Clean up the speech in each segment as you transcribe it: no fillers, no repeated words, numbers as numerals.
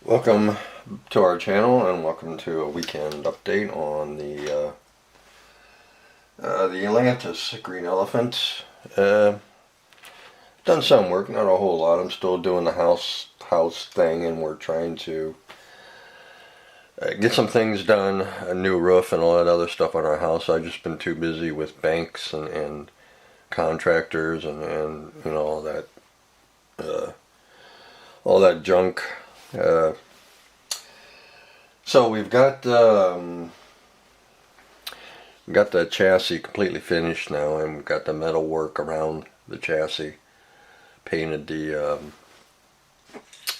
Welcome to our channel and welcome to a weekend update on the Atlantis green elephant. Done some work, not a whole lot. I'm still doing the house thing, and we're trying to get some things done, a new roof and all that other stuff on our house. I've just been too busy with banks and contractors and you know all that junk. So we've got the chassis completely finished now, and we've got the metal work around the chassis. Painted the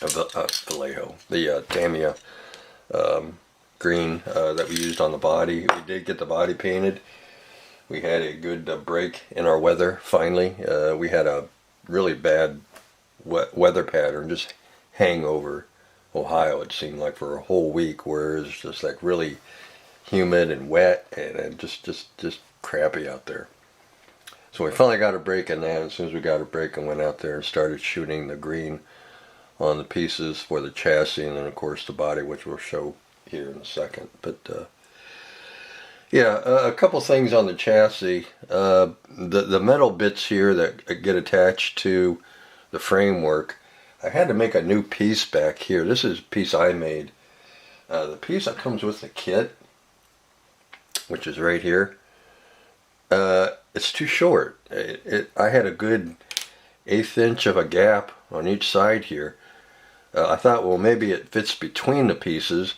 Vallejo, the Tamiya green that we used on the body. We did get the body painted. We had a good break in our weather finally. We had a really bad weather pattern just hang over Ohio, it seemed like, for a whole week, where it was just like really humid and wet and just crappy out there. So we finally got a break in that. As soon as we got a break, and went out there and started shooting the green on the pieces for the chassis, and then of course the body, which we'll show here in a second. Yeah, a couple things on the chassis. The metal bits here that get attached to the framework, I had to make a new piece back here. This is a piece I made. The piece that comes with the kit, which is right here, it's too short. I had a good 1/8 inch of a gap on each side here. I thought, well, maybe it fits between the pieces,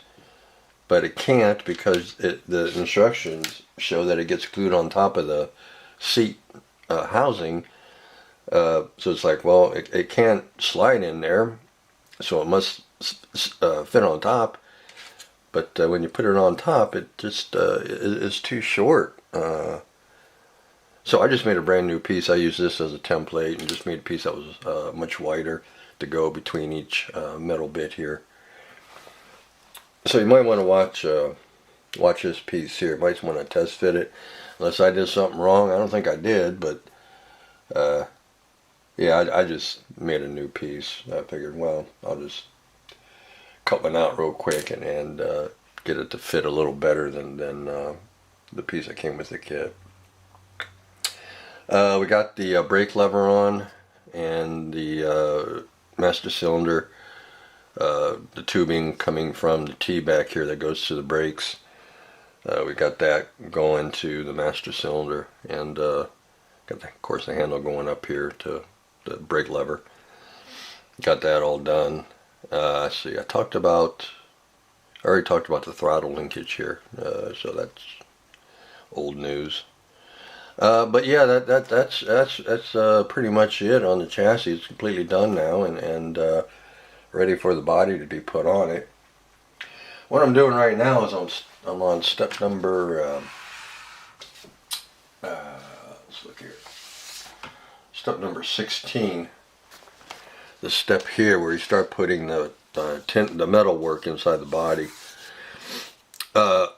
but it can't, because the instructions show that it gets glued on top of the seat housing. So it's like, well, it can't slide in there, so it must fit on top. But when you put it on top, it just is too short. So I just made a brand new piece. I used this as a template and just made a piece that was much wider to go between each metal bit here. So you might want to watch this piece here. You might want to test fit it, unless I did something wrong. I don't think I did, but yeah, I just made a new piece. I figured, well, I'll just cut one out real quick and get it to fit a little better than the piece that came with the kit. We got the brake lever on, and the master cylinder, the tubing coming from the T back here that goes to the brakes. We got that going to the master cylinder, and got, of course, the handle going up here to the brake lever. Got that all done. Let's see, I already talked about the throttle linkage here, so that's old news. But yeah, that's pretty much it on the chassis. It's completely done now, and ready for the body to be put on it. What I'm doing right now is I'm on step number. Let's look here. Step number 16. The step here where you start putting the metal work inside the body. I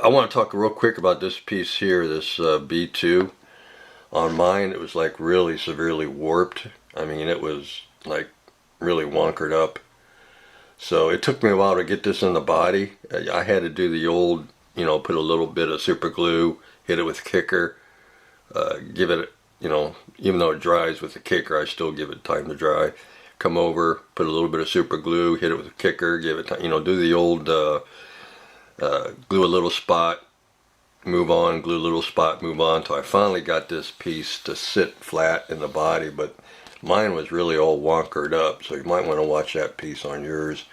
want to talk real quick about this piece here, this B2. On mine, it was like really severely warped. I mean, it was like really wonkered up. So it took me a while to get this in the body. I had to do the old, put a little bit of super glue, hit it with kicker, give it, even though it dries with the kicker, I still give it time to dry. Come over, put a little bit of super glue, hit it with a kicker, give it time, do the old glue a little spot, move on, glue a little spot, move on, till I finally got this piece to sit flat in the body. But mine was really all wonkered up, so you might want to watch that piece on yours.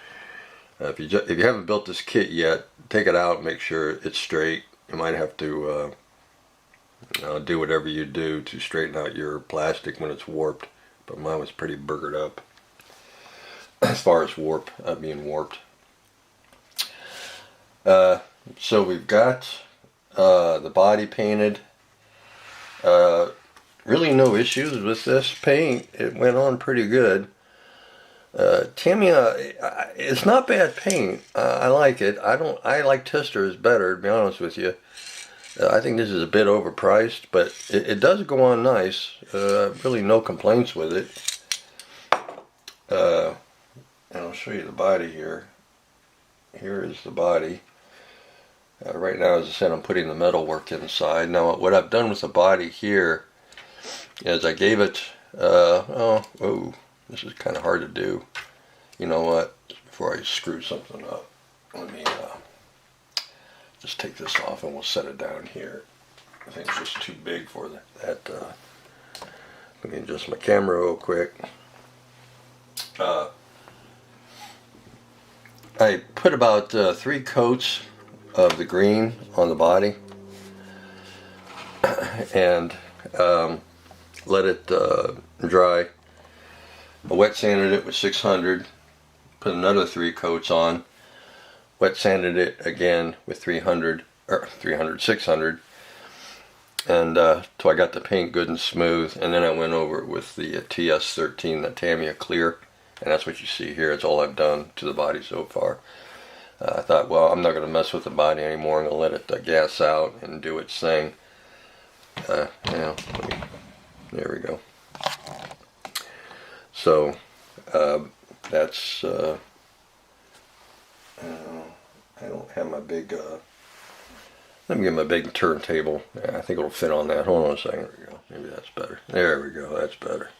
If you haven't built this kit yet, take it out, make sure it's straight. You might have to do whatever you do to straighten out your plastic when it's warped, but mine was pretty burgered up as far as being warped. So we've got the body painted. Really no issues with this paint. It went on pretty good. Tamiya, it's not bad paint. I like it. I like Testors better, to be honest with you. I think this is a bit overpriced, but it does go on nice. Really no complaints with it. And I'll show you the body here. Here is the body. Right now, as I said, I'm putting the metal work inside. Now, what I've done with the body here is I gave it, this is kind of hard to do. You know what? Before I screw something up, let me just take this off and we'll set it down here. I think it's just too big for that. Let me adjust my camera real quick. I put about 3 coats of the green on the body and let it dry. I wet sanded it with 600, put another 3 coats on, wet sanded it again with 600, and till I got the paint good and smooth, and then I went over it with the TS13, the Tamiya Clear, and that's what you see here. It's all I've done to the body so far. I thought, well, I'm not going to mess with the body anymore. I'm going to let it gas out and do its thing. There we go. So that's I don't have my big let me get my big turntable. Yeah, I think it'll fit on that. Hold on a second. There we go. Maybe that's better. There we go. That's better.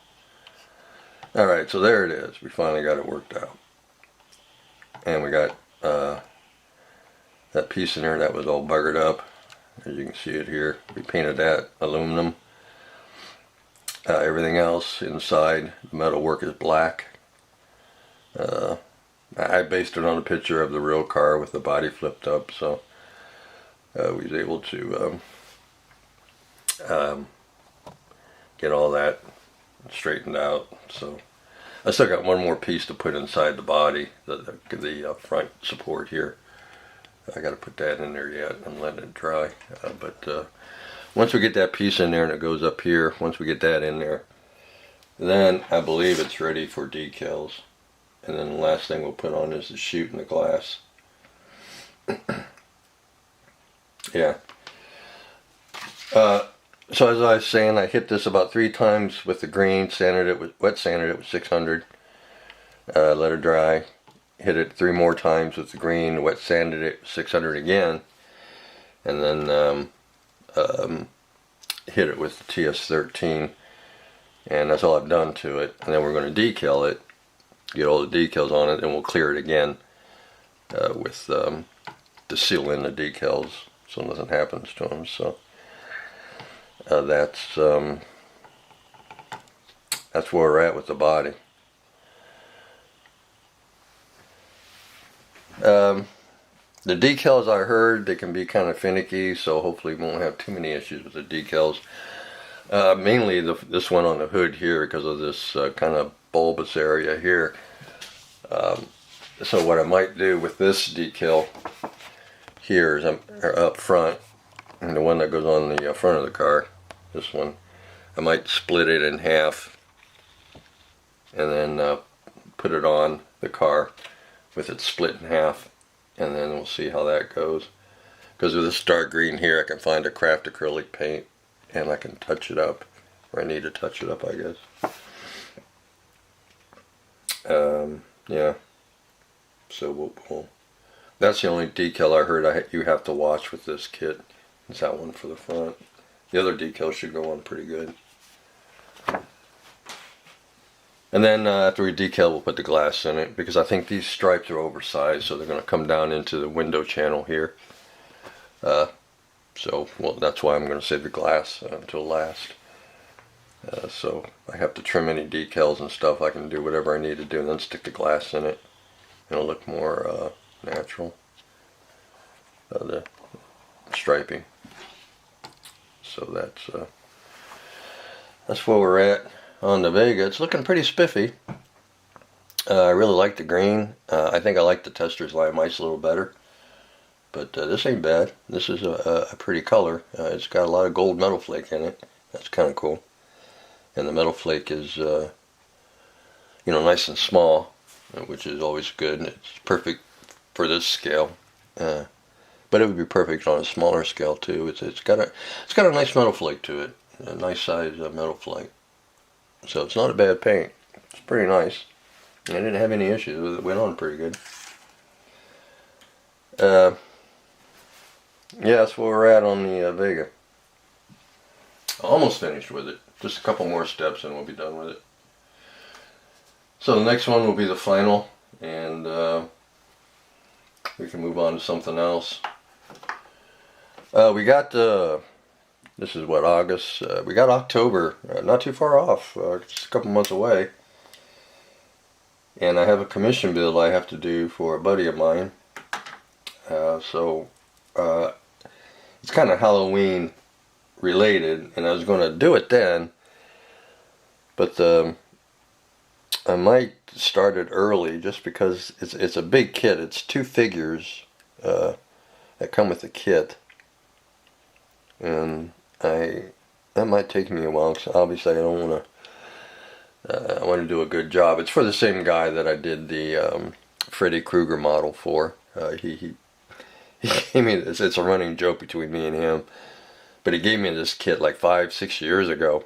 Alright, so there it is. We finally got it worked out. And we got that piece in there that was all buggered up. As you can see it here. We painted that aluminum. Everything else inside, the metal work is black. I based it on a picture of the real car with the body flipped up, so we was able to get all that straightened out. So I still got one more piece to put inside the body, the front support here. I got to put that in there yet. I'm letting it dry, but once we get that piece in there and it goes up here, once we get that in there, then I believe it's ready for decals. And then the last thing we'll put on is the chute and the glass. Yeah. So as I was saying, I hit this about 3 times with the green, wet sanded it with 600, let it dry, hit it 3 more times with the green, wet sanded it with 600 again, and then hit it with the TS13, and that's all I've done to it. And then we're going to decal it, get all the decals on it, and we'll clear it again with to seal in the decals so nothing happens to them. So that's where we're at with the body. The decals, I heard they can be kind of finicky, so hopefully we won't have too many issues with the decals. Mainly this one on the hood here because of this kind of bulbous area here. So what I might do with this decal here is up front, and the one that goes on the front of the car, this one, I might split it in half and then put it on the car with it split in half, and then we'll see how that goes. Because with this dark green here, I can find a craft acrylic paint and I can touch it up, or I need to touch it up, I guess. Yeah, so that's the only decal I heard you have to watch with this kit. It's that one for the front. The other decals should go on pretty good. And then after we decal, we'll put the glass in it, because I think these stripes are oversized, so they're going to come down into the window channel here. Well, that's why I'm going to save the glass until last. So I have to trim any decals and stuff. I can do whatever I need to do and then stick the glass in it. It'll look more natural. The striping. So that's where we're at on the Vega. It's looking pretty spiffy. I really like the green. I think I like the Tester's Lime Ice a little better. But this ain't bad. This is a pretty color. It's got a lot of gold metal flake in it. That's kind of cool. And the metal flake is, nice and small, which is always good. It's perfect for this scale. But it would be perfect on a smaller scale too. It's got a nice metal flake to it. A nice size metal flake. So it's not a bad paint. It's pretty nice. I didn't have any issues with it. It went on pretty good. Yeah, that's where we're at on the Vega. Almost finished with it. Just a couple more steps and we'll be done with it. So the next one will be the final, and we can move on to something else. We got, this is what, August? We got October, not too far off, just a couple months away. And I have a commission build I have to do for a buddy of mine. So it's kind of Halloween related, and I was going to do it then, but I might start it early just because it's a big kit. It's 2 figures that come with the kit, and that might take me a while because obviously I don't want to. I want to do a good job. It's for the same guy that I did the Freddy Krueger model for. He gave me this. It's a running joke between me and him. But he gave me this kit like 5-6 years ago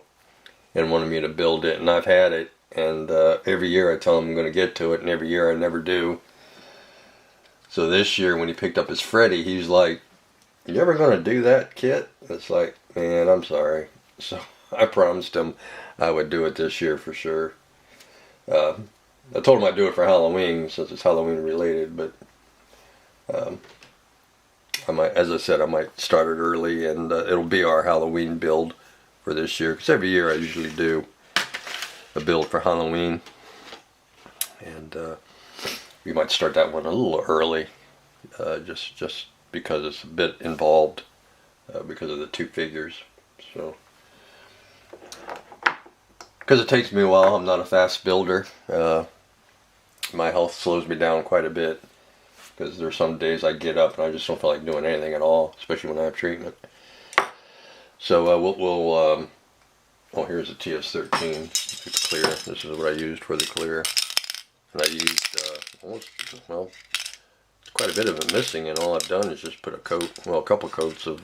and wanted me to build it. And I've had it. And every year I tell him I'm going to get to it. And every year I never do. So this year when he picked up his Freddy, he's like, "You ever going to do that kit?" It's like, man, I'm sorry. So I promised him I would do it this year for sure. I told him I'd do it for Halloween since it's Halloween related, but I might, as I said, I might start it early, and it'll be our Halloween build for this year. Because every year I usually do a build for Halloween, and we might start that one a little early, just because it's a bit involved because of the 2 figures. So. Because it takes me a while, I'm not a fast builder. My health slows me down quite a bit. Because there's some days I get up and I just don't feel like doing anything at all. Especially when I have treatment. So oh, here's the TS13. It's clear. This is what I used for the clear. And I used well, quite a bit of it missing. And all I've done is just put a coat, well, a couple coats of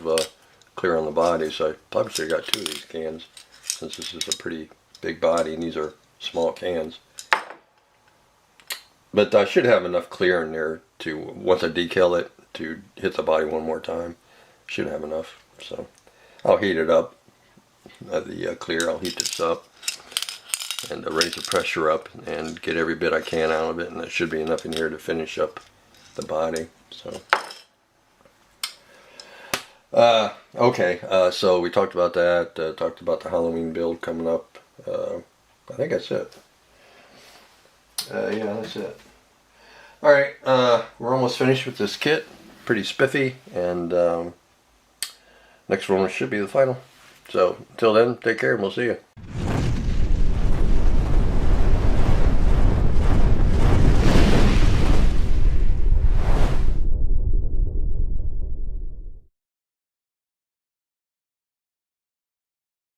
clear on the body. So I probably should have got 2 of these cans. Since this is a pretty big body and these are small cans. But I should have enough clear in there to, once I decal it, to hit the body one more time. Should have enough. So I'll heat it up. The clear, I'll heat this up and raise the pressure up and get every bit I can out of it, and there should be enough in here to finish up the body. So okay, so we talked about that, talked about the Halloween build coming up. I think that's it. Yeah, that's it. Alright, we're almost finished with this kit. Pretty spiffy, and next one should be the final. So, until then, take care and we'll see you.